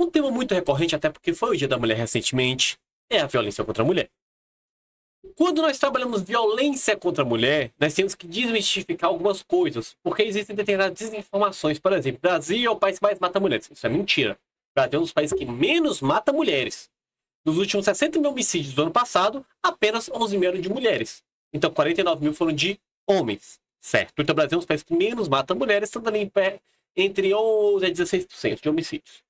Um tema muito recorrente, até porque foi o Dia da Mulher recentemente, é a violência contra a mulher. Quando nós trabalhamos violência contra a mulher, nós temos que desmistificar algumas coisas, porque existem determinadas desinformações. Por exemplo, Brasil é o país que mais mata mulheres. Isso é mentira. O Brasil é um dos países que menos mata mulheres. Dos últimos 60 mil homicídios do ano passado, apenas 11 mil eram de mulheres. Então, 49 mil foram de homens, certo? Então, o Brasil é um dos países que menos mata mulheres, estando ali em pé entre 11% a 16% de homicídios.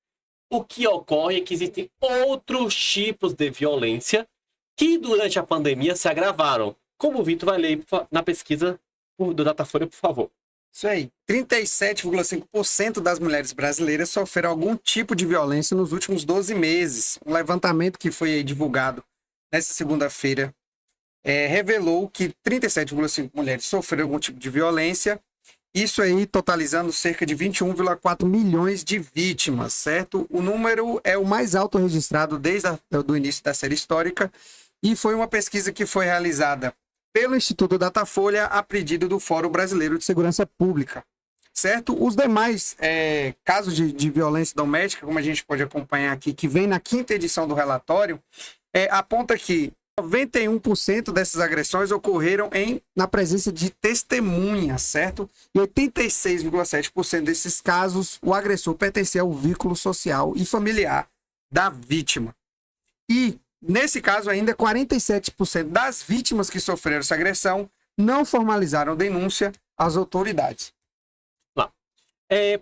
O que ocorre é que existem outros tipos de violência que durante a pandemia se agravaram. Como o Vitor vai ler na pesquisa do Datafolha, por favor. Isso aí. 37,5% das mulheres brasileiras sofreram algum tipo de violência nos últimos 12 meses. Um levantamento que foi divulgado nessa segunda-feira revelou que 37,5% mulheres sofreram algum tipo de violência. Isso aí totalizando cerca de 21,4 milhões de vítimas, certo? O número é o mais alto registrado desde o início da série histórica e foi uma pesquisa que foi realizada pelo Instituto Datafolha a pedido do Fórum Brasileiro de Segurança Pública, certo? Os demais casos de violência doméstica, como a gente pode acompanhar aqui, que vem na 5ª edição do relatório, aponta que 91% dessas agressões ocorreram na presença de testemunhas, certo? E 86,7% desses casos, o agressor pertencia ao vínculo social e familiar da vítima. E, nesse caso ainda, 47% das vítimas que sofreram essa agressão não formalizaram denúncia às autoridades.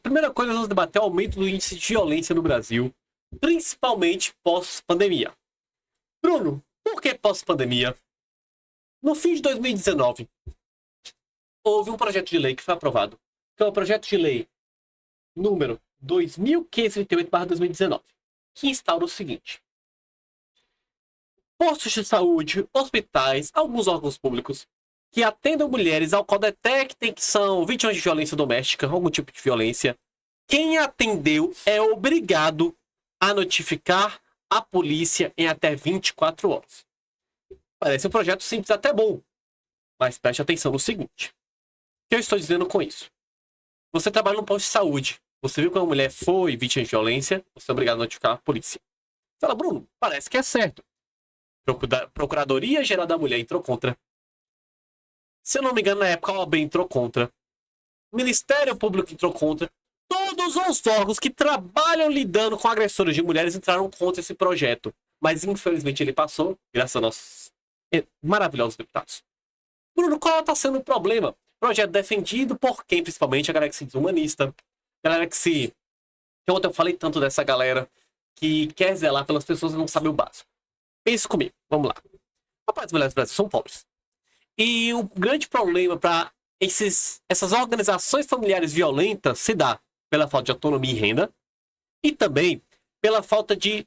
Primeira coisa, vamos debater o aumento do índice de violência no Brasil, principalmente pós-pandemia. Bruno, por que pós-pandemia? No fim de 2019, houve um projeto de lei que foi aprovado, que é o projeto de lei número 2538/2019, que instaura o seguinte: postos de saúde, hospitais, alguns órgãos públicos que atendam mulheres ao qual detectem que são vítimas de violência doméstica, algum tipo de violência, quem atendeu é obrigado a notificar a polícia em até 24 horas. Parece um projeto simples, até bom, mas preste atenção no seguinte. O que eu estou dizendo com isso? Você trabalha num posto de saúde, você viu que uma mulher foi vítima de violência, você é obrigado a notificar a polícia. Fala, Bruno, parece que é certo. Procuradoria-Geral da Mulher entrou contra. Se eu não me engano, na época a OAB entrou contra. Ministério Público entrou contra. Todos os órgãos que trabalham lidando com agressores de mulheres entraram contra esse projeto. Mas, infelizmente, ele passou, graças a nossos maravilhosos deputados. Bruno, qual está sendo o problema? Projeto defendido por quem, principalmente? A galera que se desumanista. A galera que se... Ontem eu falei tanto dessa galera que quer zelar pelas pessoas e não sabe o básico. Pense comigo, vamos lá. Rapaz, as mulheres do Brasil são pobres. E o grande problema para essas organizações familiares violentas se dá pela falta de autonomia e renda e também pela falta de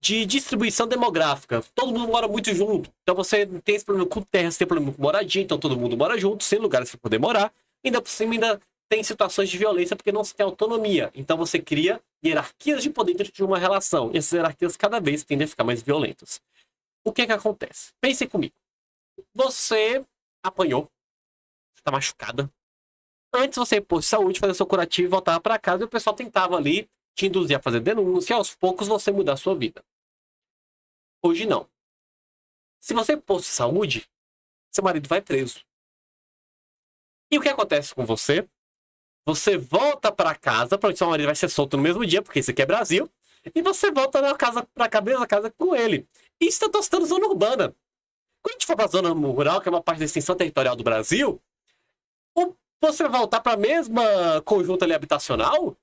distribuição demográfica. Todo mundo mora muito junto. Então você tem esse problema com terra, você tem problema com moradia, então todo mundo mora junto, sem lugares para poder morar. Ainda por cima, ainda tem situações de violência porque não se tem autonomia. Então você cria hierarquias de poder dentro de uma relação. E essas hierarquias cada vez tendem a ficar mais violentas. O que é que acontece? Pense comigo. Você apanhou, você está machucada. Antes você ia pôr saúde, fazer seu curativo, voltava para casa e o pessoal tentava ali te induzir a fazer denúncia e aos poucos você mudar a sua vida. Hoje não. Se você pôs saúde, seu marido vai preso. E o que acontece com você? Você volta para casa, provavelmente seu marido vai ser solto no mesmo dia, porque isso aqui é Brasil, e você volta para a mesma casa com ele. Isso eu estou citando zona urbana. Quando a gente for para a zona rural, que é uma parte da extensão territorial do Brasil, você vai voltar para a mesma conjunta ali habitacional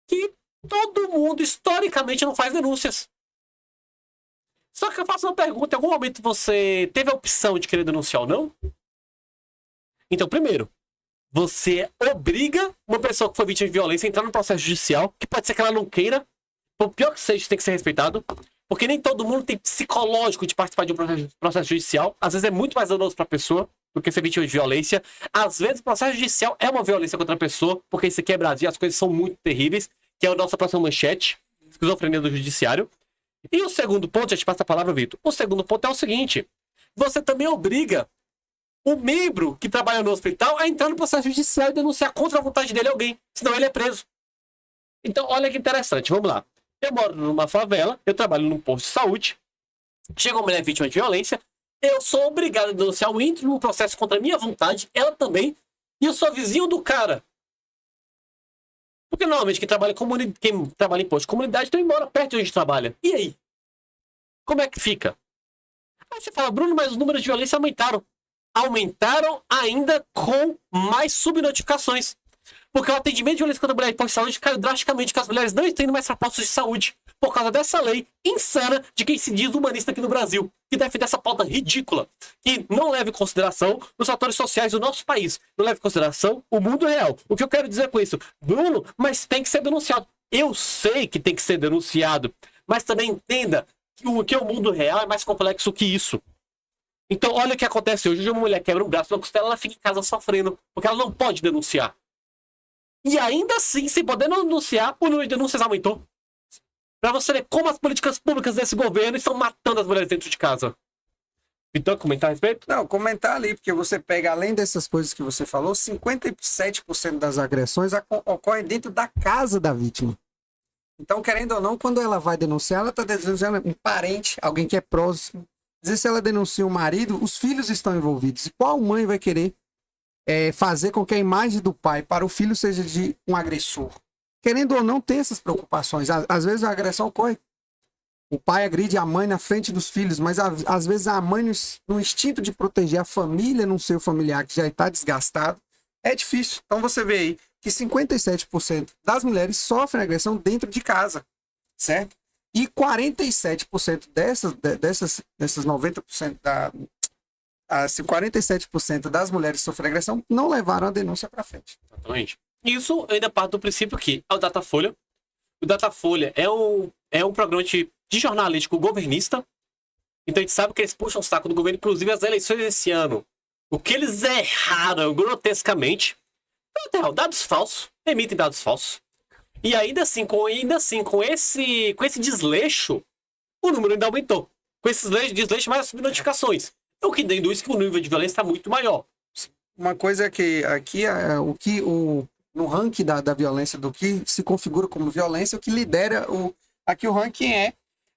que todo mundo, historicamente, não faz denúncias. Só que eu faço uma pergunta, em algum momento você teve a opção de querer denunciar ou não? Então, primeiro, você obriga uma pessoa que foi vítima de violência a entrar no processo judicial, que pode ser que ela não queira, por pior que seja, tem que ser respeitado, porque nem todo mundo tem psicológico de participar de um processo judicial. Às vezes é muito mais danoso para a pessoa do que ser vítima de violência. Às vezes o processo judicial é uma violência contra a pessoa, porque isso aqui é Brasil, as coisas são muito terríveis, que é a nossa próxima manchete, esquizofrenia do judiciário. E o segundo ponto, já te passo a palavra, Vitor. O segundo ponto é o seguinte: você também obriga o membro que trabalha no hospital a entrar no processo judicial e denunciar contra a vontade dele alguém, senão ele é preso. Então, olha que interessante, vamos lá. Eu moro numa favela, eu trabalho num posto de saúde, chega uma mulher vítima de violência, eu sou obrigado a denunciar, eu entro num processo contra a minha vontade, ela também, e eu sou vizinho do cara. Porque normalmente quem trabalha em posto de comunidade tem embora perto de onde trabalha. E aí? Como é que fica? Aí você fala, Bruno, mas os números de violência aumentaram. Aumentaram ainda com mais subnotificações. Porque o atendimento de violência contra a mulher em posto de saúde caiu drasticamente, porque as mulheres não estão indo mais para postos de saúde. Por causa dessa lei insana de quem se diz humanista aqui no Brasil, que defende essa pauta ridícula, que não leva em consideração os fatores sociais do nosso país, não leva em consideração o mundo real. O que eu quero dizer com isso? Bruno, mas tem que ser denunciado. Eu sei que tem que ser denunciado, mas também entenda que o mundo real é mais complexo que isso. Então, olha o que acontece hoje. Uma mulher quebra um braço, uma costela, ela fica em casa sofrendo, porque ela não pode denunciar. E ainda assim, sem poder não denunciar, o número de denúncias aumentou. Pra você ver como as políticas públicas desse governo estão matando as mulheres dentro de casa. Então, comentar a respeito? Não, comentar ali, porque você pega, além dessas coisas que você falou, 57% das agressões ocorrem dentro da casa da vítima. Então, querendo ou não, quando ela vai denunciar, ela está denunciando um parente, alguém que é próximo. Às vezes, se ela denuncia o marido, os filhos estão envolvidos. E qual mãe vai querer fazer com que a imagem do pai para o filho seja de um agressor? Querendo ou não, tem essas preocupações. Às vezes a agressão ocorre. O pai agride a mãe na frente dos filhos, mas às vezes a mãe, no instinto de proteger a família num seu familiar que já está desgastado, é difícil. Então você vê aí que 57% das mulheres sofrem agressão dentro de casa, certo? E 47% dessas 90% 47% das mulheres que sofrem agressão não levaram a denúncia para frente. Exatamente. Isso ainda parte do princípio que é o Datafolha. O Datafolha é um programa de jornalístico governista. Então a gente sabe que eles puxam o saco do governo, inclusive as eleições desse ano. O que eles erraram grotescamente. Dados falsos, emitem dados falsos. E ainda assim, com esse desleixo, o número ainda aumentou. Com esse desleixo, mais as subnotificações. O que induz que o nível de violência está muito maior. Uma coisa que aqui no ranking da violência, do que se configura como violência, o que lidera aqui o ranking é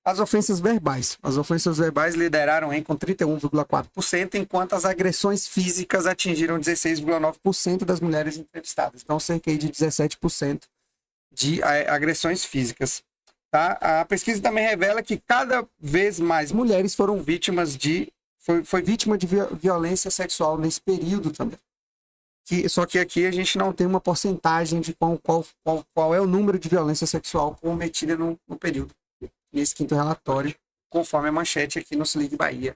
as ofensas verbais. As ofensas verbais lideraram com 31,4%, enquanto as agressões físicas atingiram 16,9% das mulheres entrevistadas. Então, cerca de 17% de agressões físicas. Tá? A pesquisa também revela que cada vez mais mulheres foram vítimas foi vítima de violência sexual nesse período também. Só que aqui a gente não tem uma porcentagem de qual é o número de violência sexual cometida no período. Nesse quinto relatório, conforme a manchete aqui no Se Ligue Bahia.